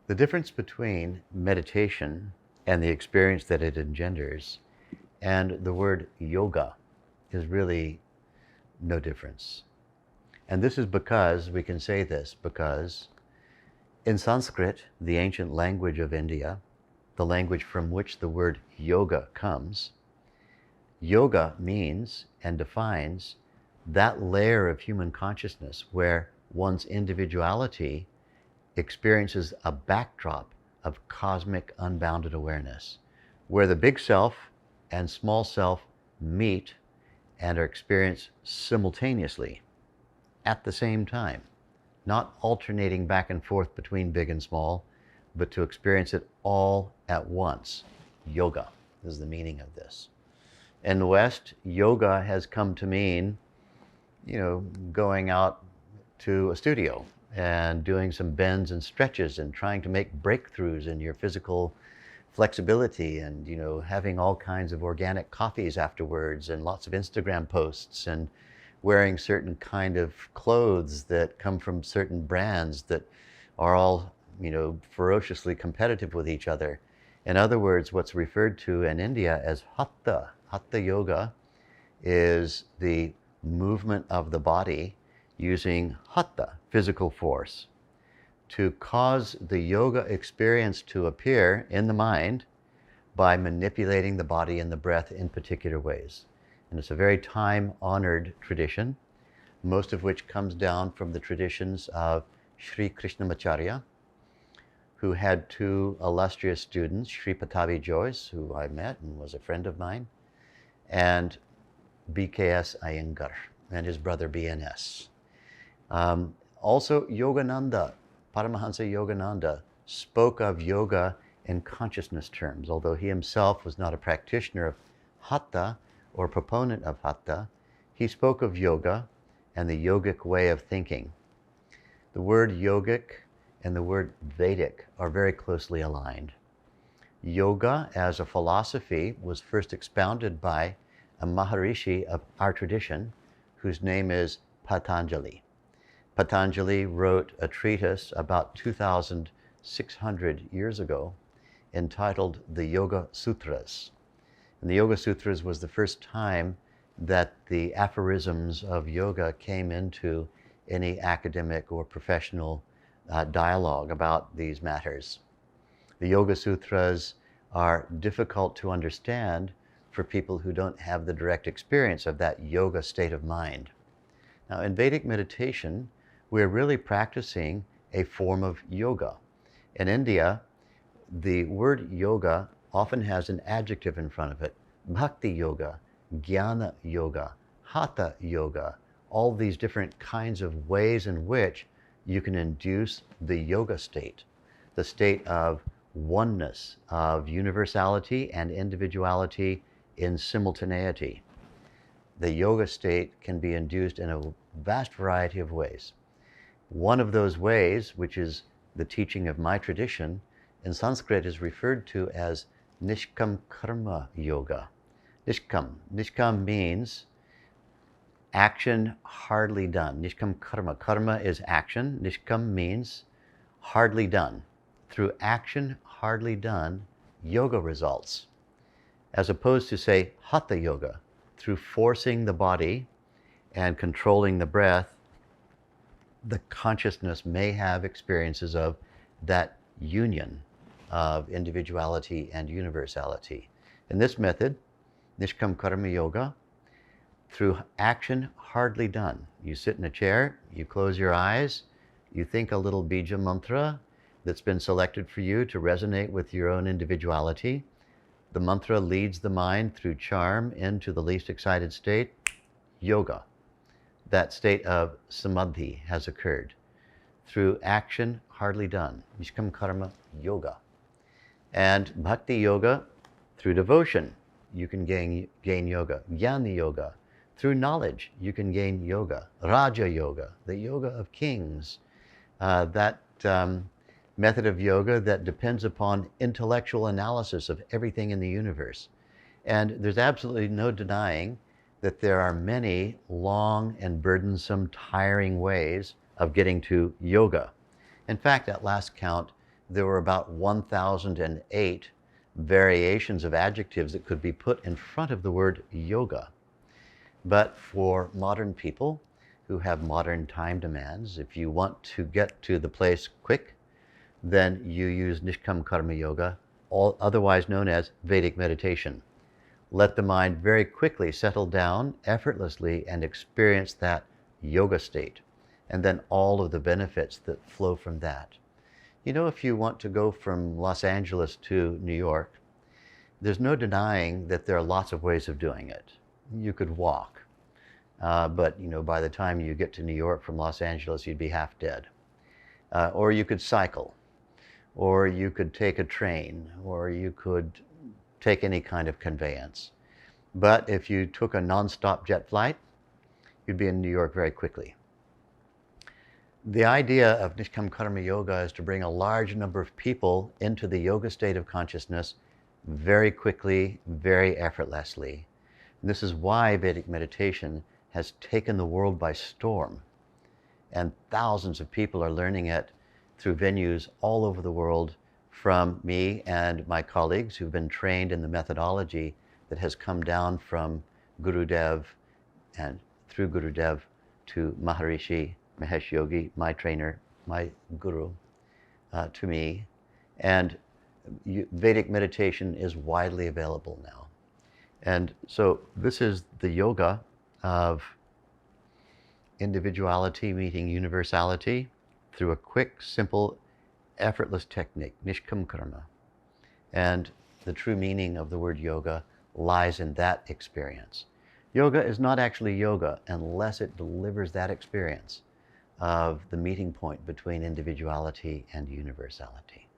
The difference between meditation and the experience that it engenders and the word yoga is really no difference. And this is because, we can say this, because in Sanskrit, the ancient language of India, the language from which the word yoga comes, yoga means and defines that layer of human consciousness where one's individuality experiences a backdrop of cosmic unbounded awareness, where the big self and small self meet and are experienced simultaneously at the same time, not alternating back and forth between big and small, but to experience it all at once. Yoga is the meaning of this. In the West, yoga has come to mean, going out to a studio and doing some bends and stretches and trying to make breakthroughs in your physical flexibility and, having all kinds of organic coffees afterwards and lots of Instagram posts and wearing certain kind of clothes that come from certain brands that are all, ferociously competitive with each other. In other words, what's referred to in India as hatha yoga is the movement of the body using hatha, physical force, to cause the yoga experience to appear in the mind by manipulating the body and the breath in particular ways. And it's a very time-honored tradition, most of which comes down from the traditions of Sri Krishnamacharya, who had two illustrious students, Sri Patavi Joyce, who I met and was a friend of mine, and BKS Iyengar and his brother BNS. Also, Yogananda, Paramahansa Yogananda, spoke of yoga in consciousness terms, although he himself was not a practitioner of hatha or proponent of hatha. He spoke of yoga and the yogic way of thinking. The word yogic and the word Vedic are very closely aligned. Yoga as a philosophy was first expounded by a Maharishi of our tradition, whose name is Patanjali. Patanjali wrote a treatise about 2,600 years ago entitled the Yoga Sutras. And the Yoga Sutras was the first time that the aphorisms of yoga came into any academic or professional dialogue about these matters. The Yoga Sutras are difficult to understand for people who don't have the direct experience of that yoga state of mind. Now, in Vedic meditation, we're really practicing a form of yoga. In India, the word yoga often has an adjective in front of it. Bhakti yoga, jnana yoga, hatha yoga, all these different kinds of ways in which you can induce the yoga state, the state of oneness, of universality and individuality in simultaneity. The yoga state can be induced in a vast variety of ways. One of those ways, which is the teaching of my tradition, in Sanskrit is referred to as Nishkam Karma Yoga. Nishkam means action hardly done. Nishkam Karma. Karma is action. Nishkam means hardly done. Through action hardly done, yoga results. As opposed to, say, Hatha Yoga, through forcing the body and controlling the breath, the consciousness may have experiences of that union of individuality and universality. In this method, Nishkam Karma Yoga, through action hardly done. You sit in a chair, you close your eyes, you think a little bija mantra that's been selected for you to resonate with your own individuality. The mantra leads the mind through charm into the least excited state, yoga. That state of samadhi has occurred through action hardly done, Nishkam Karma Yoga. And Bhakti Yoga, through devotion, you can gain yoga. Jnana Yoga, through knowledge, you can gain yoga. Raja Yoga, the yoga of kings, that method of yoga that depends upon intellectual analysis of everything in the universe. And there's absolutely no denying that there are many long and burdensome, tiring ways of getting to yoga. In fact, at last count, there were about 1,008 variations of adjectives that could be put in front of the word yoga. But for modern people who have modern time demands, if you want to get to the place quick, then you use Nishkam Karma Yoga, otherwise known as Vedic meditation. Let the mind very quickly settle down effortlessly and experience that yoga state, and then all of the benefits that flow from that. You know, if you want to go from Los Angeles to New York, there's no denying that there are lots of ways of doing it. You could walk, but you know, by the time you get to New York from Los Angeles, you'd be half dead. Or you could cycle, or you could take a train, or you could take any kind of conveyance. But if you took a non-stop jet flight, you'd be in New York very quickly. The idea of Nishkam Karma Yoga is to bring a large number of people into the yoga state of consciousness very quickly, very effortlessly. And this is why Vedic meditation has taken the world by storm. And thousands of people are learning it through venues all over the world, from me and my colleagues who've been trained in the methodology that has come down from Gurudev and through Gurudev to Maharishi Mahesh Yogi, my trainer, my guru, to me. And Vedic meditation is widely available now. And so this is the yoga of individuality meeting universality through a quick, simple, effortless technique, Nishkam Karma. And the true meaning of the word yoga lies in that experience. Yoga is not actually yoga unless it delivers that experience of the meeting point between individuality and universality.